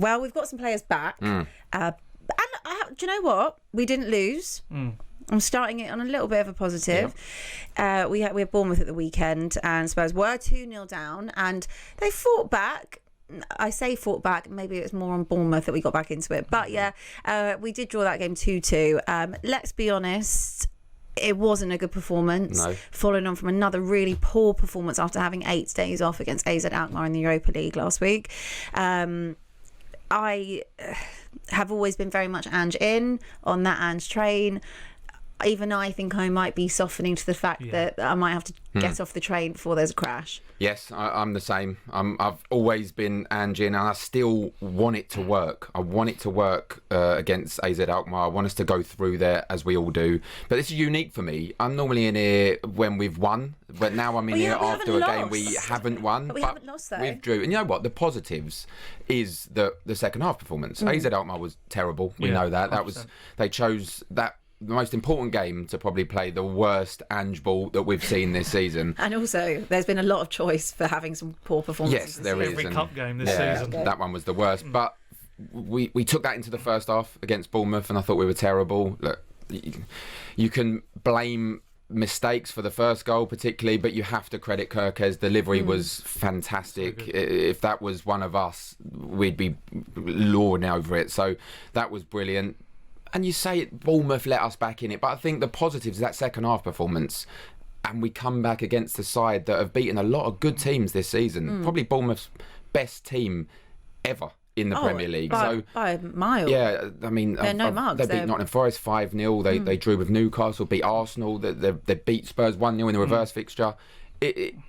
Well, we've got some players back. And do you know what? We didn't lose. I'm starting it on a little bit of a positive. Yep. We had Bournemouth at the weekend, and Spurs were 2-0 down, and they fought back. I say fought back, maybe it was more on Bournemouth that we got back into it. But we did draw that game 2-2. Let's be honest, it wasn't a good performance. No. Following on from another really poor performance after having 8 days off against AZ Alkmaar in the Europa League last week. I have always been very much ANGE in on that ANGE train. Even I think I might be softening to the fact that I might have to get off the train before there's a crash. Yes, I'm the same. I've always been ANGE in, and I still want it to work. I want it to work against AZ Alkmaar. I want us to go through there, as we all do. But this is unique for me. I'm normally in here when we've won, but now I'm in here after a game we haven't won. But we haven't lost, though. We've drew. And you know what? The positives is the second half performance. AZ Alkmaar was terrible. We know that. 100%. They chose that. The most important game to probably play the worst ANGE ball that we've seen this season. And also, there's been a lot of choice for having some poor performances. Yes, there is. Every cup game this season. That one was the worst. But we took that into the first half against Bournemouth, and I thought we were terrible. Look, you can blame mistakes for the first goal particularly, but you have to credit Kirke's delivery was fantastic. If that was one of us, we'd be lording over it. So that was brilliant. And you say Bournemouth let us back in it, but I think the positives is that second half performance, and we come back against the side that have beaten a lot of good teams this season. Probably Bournemouth's best team ever in the Premier League. By a mile. Yeah, I mean, they're no mugs. They beat Nottingham Forest 5-0. They drew with Newcastle, beat Arsenal. They beat Spurs 1-0 in the reverse fixture.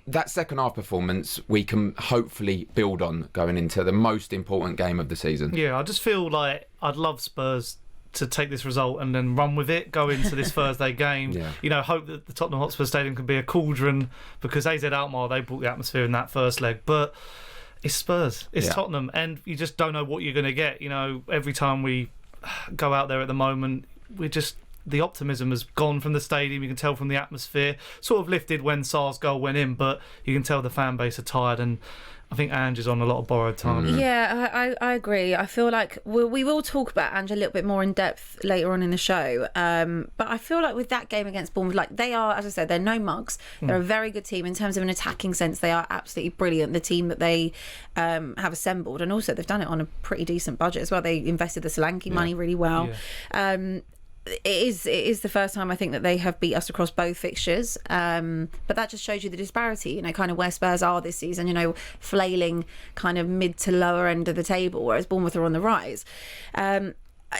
That second half performance we can hopefully build on going into the most important game of the season. Yeah, I just feel like I'd love Spurs to take this result and then run with it, go into this Thursday game. You know, hope that the Tottenham Hotspur Stadium can be a cauldron, because AZ Alkmaar, they brought the atmosphere in that first leg. But it's Spurs, it's Tottenham, and you just don't know what you're going to get. You know, every time we go out there at the moment, the optimism has gone from the stadium. You can tell from the atmosphere, sort of lifted when Sarr's goal went in, but you can tell the fan base are tired, and I think Ange is on a lot of borrowed time. Yeah, I agree. I feel like we will talk about Ange a little bit more in depth later on in the show. But I feel like with that game against Bournemouth, like they are, as I said, they're no mugs. They're a very good team in terms of an attacking sense. They are absolutely brilliant. The team that they have assembled, and also they've done it on a pretty decent budget as well. They invested the Solanke money really well. It is the first time I think that they have beat us across both fixtures, but that just shows you the disparity, you know, kind of where Spurs are this season, you know, flailing kind of mid to lower end of the table, whereas Bournemouth are on the rise.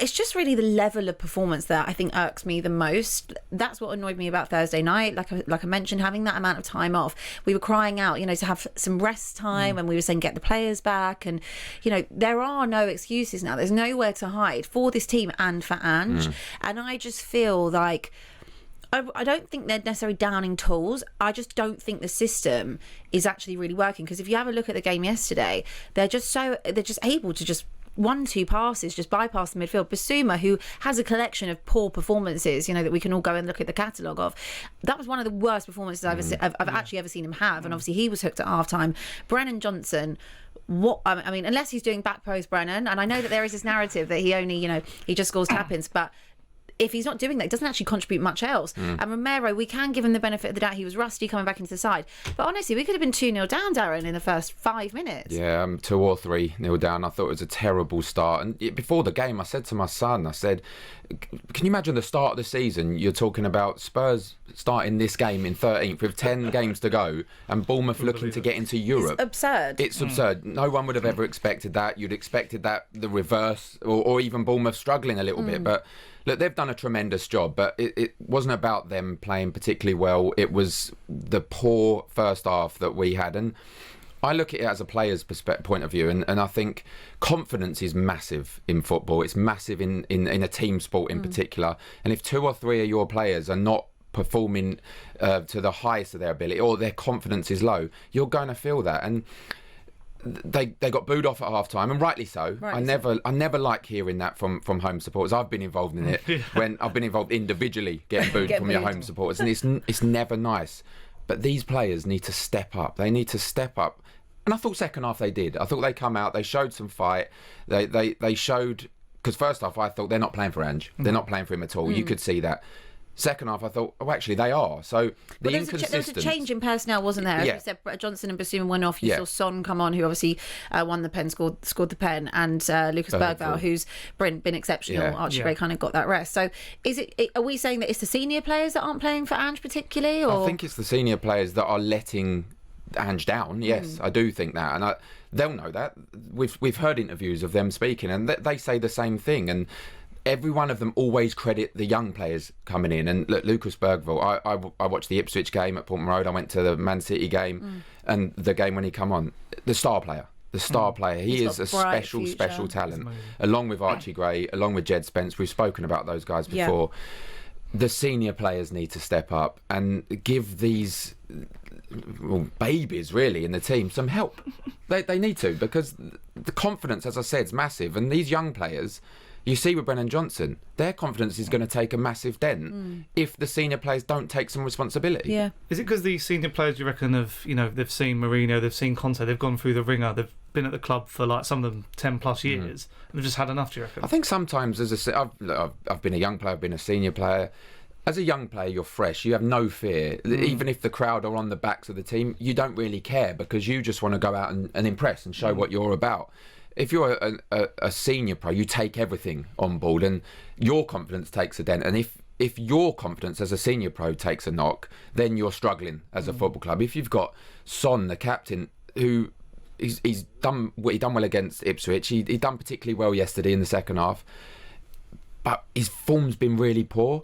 It's just really the level of performance that I think irks me the most. That's what annoyed me about Thursday night. Like I mentioned, having that amount of time off, we were crying out, you know, to have some rest time, and we were saying get the players back. And, you know, there are no excuses now. There's nowhere to hide for this team and for Ange. And I just feel like I don't think they're necessarily downing tools. I just don't think the system is actually really working. Because if you have a look at the game yesterday, they're just able to just 1-2 passes, just bypass the midfield. Basuma, who has a collection of poor performances, you know, that we can all go and look at the catalogue of, that was one of the worst performances I've actually ever seen him have. And obviously he was hooked at half time. Brennan Johnson, what I mean, unless he's doing back post Brennan, and I know that there is this narrative that he only, you know, he just scores tap-ins, but if he's not doing that, he doesn't actually contribute much else. And Romero, we can give him the benefit of the doubt. He was rusty coming back into the side. But honestly, we could have been 2-0 down, Darren, in the first 5 minutes. Yeah, 2 or 3-0 down. I thought it was a terrible start. And before the game, I said to my son, I said, can you imagine the start of the season? You're talking about Spurs starting this game in 13th with 10 games to go, and Bournemouth looking to get into Europe. It's absurd. It's absurd. No one would have ever expected that. You'd expected that the reverse, or even Bournemouth struggling a little bit. But look, they've done a tremendous job, but it wasn't about them playing particularly well. It was the poor first half that we had. And I look at it as a player's point of view, and I think confidence is massive in football. It's massive in a team sport in particular. And if 2 or 3 of your players are not performing to the highest of their ability, or their confidence is low, you're going to feel that. And they got booed off at half time, and rightly so. I never like hearing that from home supporters. I've been involved in it when I've been involved individually getting booed from your home supporters, and it's never nice. But these players need to step up. They need to step up And I thought second half they did. I thought they come out, they showed some fight. They showed, because first half I thought they're not playing for Ange. They're not playing for him at all. You could see that. Second half, I thought, oh, actually, they are. So there was a change in personnel, wasn't there? As you said, Johnson and Basuma went off. You saw Son come on, who obviously won the pen, scored the pen, and Lucas Bergvall, who's been exceptional. Yeah. Archie Gray kind of got that rest. So are we saying that it's the senior players that aren't playing for Ange particularly? Or? I think it's the senior players that are letting Ange down. Yes, I do think that. And they'll know that. We've heard interviews of them speaking, and they say the same thing. And every one of them always credit the young players coming in. And look, Lucas Bergvall, I watched the Ipswich game at Portman Road. I went to the Man City game and the game when he come on. The star player. He is a special talent. Along with Archie Gray, along with Jed Spence. We've spoken about those guys before. Yeah. The senior players need to step up and give these babies, really, in the team some help. They need to, because the confidence, as I said, is massive. And these young players... You see with Brennan Johnson, their confidence is going to take a massive dent if the senior players don't take some responsibility. Yeah. Is it because the senior players, you reckon, they've seen Mourinho, they've seen Conte, they've gone through the ringer, they've been at the club for like some of them 10 plus years, and they've just had enough? Do you reckon? I think sometimes, I've been a young player, I've been a senior player. As a young player, you're fresh. You have no fear. Even if the crowd are on the backs of the team, you don't really care, because you just want to go out and impress and show what you're about. If you're a senior pro, you take everything on board, and your confidence takes a dent. And if your confidence as a senior pro takes a knock, then you're struggling as a football club. If you've got Son, the captain, who he's done well against Ipswich, he done particularly well yesterday in the second half, but his form's been really poor,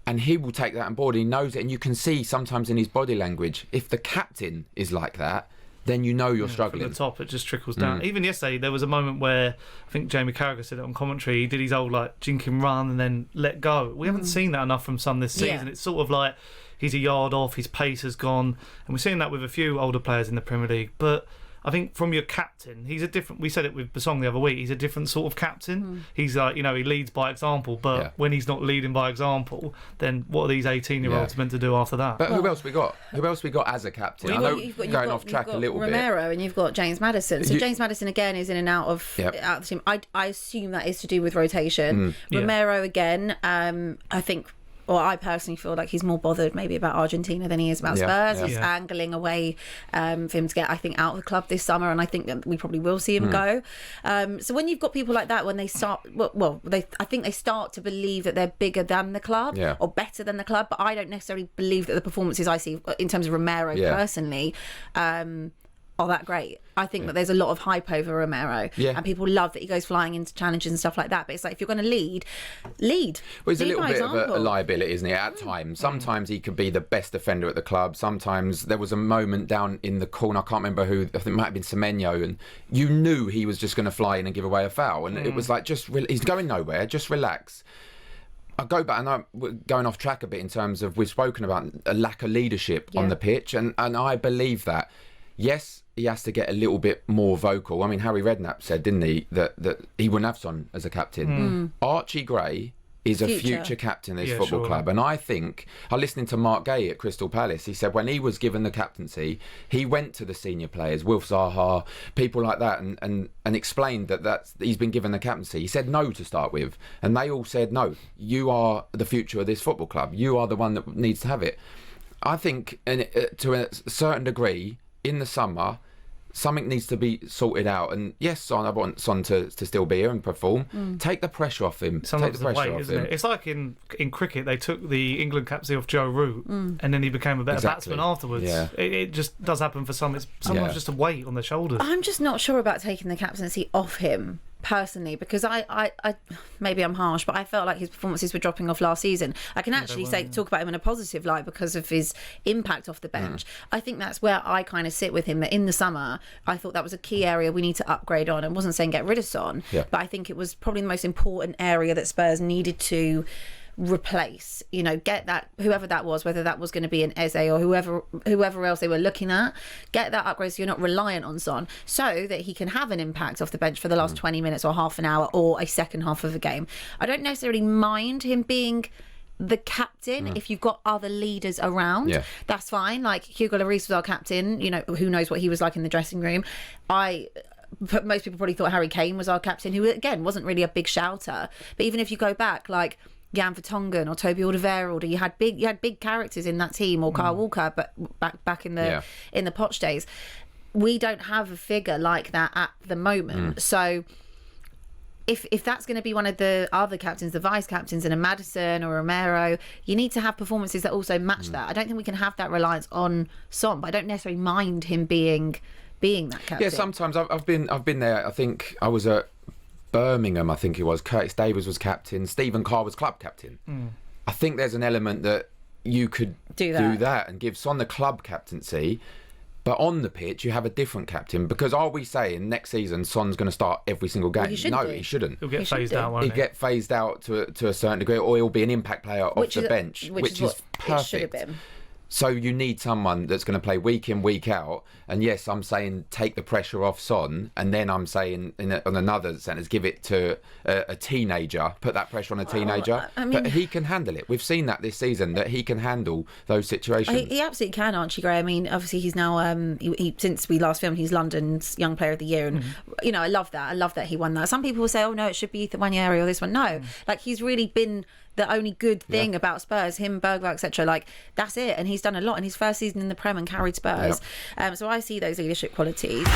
and he will take that on board. He knows it, and you can see sometimes in his body language, if the captain is like that, then you know you're struggling. From the top, it just trickles down. Even yesterday, there was a moment where I think Jamie Carragher said it on commentary. He did his old jinking run and then let go. We haven't seen that enough from Son this season. It's sort of like he's a yard off, his pace has gone, and we're seeing that with a few older players in the Premier League. But I think from your captain, he's a different... We said it with Basong the other week. He's a different sort of captain. He's he leads by example. But when he's not leading by example, then what are these 18-year-olds meant to do after that? But who else we got? Who else we got as a captain? I know you've going off track a little bit. Romero, and you've got James Maddison. So James Maddison again is in and out of the team. I assume that is to do with rotation. Romero again. I think. Well, I personally feel like he's more bothered maybe about Argentina than he is about Spurs. He's angling away for him to get, I think, out of the club this summer, and I think that we probably will see him go. So when you've got people like that, when they start, I think they start to believe that they're bigger than the club or better than the club, but I don't necessarily believe that the performances I see in terms of Romero personally are that great. I think that there's a lot of hype over Romero, and people love that he goes flying into challenges and stuff like that. But it's like, if you're going to lead. Well, he's a little bit of a liability, isn't he? At times, sometimes he could be the best defender at the club. Sometimes there was a moment down in the corner. I can't remember who. I think it might have been Semenyo, and you knew he was just going to fly in and give away a foul, and it was like, he's going nowhere. Just relax. I go back, and I'm going off track a bit in terms of, we've spoken about a lack of leadership on the pitch, and I believe that. Yes, he has to get a little bit more vocal. I mean, Harry Redknapp said, didn't he, that he wouldn't have Son as a captain. Archie Gray is a future captain of this football club. And I think, I listening to Mark Gay at Crystal Palace, he said when he was given the captaincy, he went to the senior players, Wilf Zaha, people like that, and explained that he's been given the captaincy. He said no to start with. And they all said, no, you are the future of this football club. You are the one that needs to have it. I think, to a certain degree, in the summer, something needs to be sorted out. And yes, I want Son to still be here and perform. Take the pressure off him. Sometimes the weight, isn't it? It's like in cricket, they took the England captaincy off Joe Root, and then he became a better batsman afterwards. Yeah. It just does happen for some. It's sometimes just a weight on their shoulders. I'm just not sure about taking the captaincy off him personally, because I maybe I'm harsh, but I felt like his performances were dropping off last season. I can actually talk about him in a positive light because of his impact off the bench. I think that's where I kind of sit with him, that in the summer I thought that was a key area we need to upgrade on. I wasn't saying get rid of Son, but I think it was probably the most important area that Spurs needed to replace, get that, whoever that was, whether that was going to be an Eze or whoever else they were looking at, get that upgrade so you're not reliant on Son, so that he can have an impact off the bench for the last 20 minutes or half an hour or a second half of a game. I don't necessarily mind him being the captain, if you've got other leaders around, that's fine. Like Hugo Lloris was our captain, you know, who knows what he was like in the dressing room. Most people probably thought Harry Kane was our captain, who again wasn't really a big shouter. But even if you go back, like Jan Vertonghen or Toby Alderweireld, or you had big characters in that team, or Kyle Walker, but back in the Poch days, we don't have a figure like that at the moment. So if that's going to be one of the other captains, the vice captains, in a Maddison or Romero, you need to have performances that also match that. I don't think we can have that reliance on Son, but I don't necessarily mind him being that captain. Yeah, sometimes I've been there. I think I was at Birmingham, I think it was. Curtis Davies was captain, Stephen Carr was club captain. I think there's an element that you could do that and give Son the club captaincy. But on the pitch, you have a different captain. Because are we saying next season Son's going to start every single game? Well, he shouldn't. He'll get phased out, won't he? He'll get phased out to a certain degree, or he'll be an impact player off the bench, which is perfect. It should have been. So you need someone that's going to play week in, week out. And yes, I'm saying take the pressure off Son, and then I'm saying on another sentence, give it to a teenager, put that pressure on a teenager. I mean, but he can handle it. We've seen that this season, that he can handle those situations. He absolutely can, Archie Gray. I mean, obviously he's now, since we last filmed, he's London's Young Player of the Year. And, you know, I love that. I love that he won that. Some people will say, oh no, it should be Wanyeri or this one. No, like he's really been the only good thing about Spurs, him, Bergwijn, etc. Like, that's it. And he's done a lot in his first season in the Prem and carried Spurs. So I see those leadership qualities.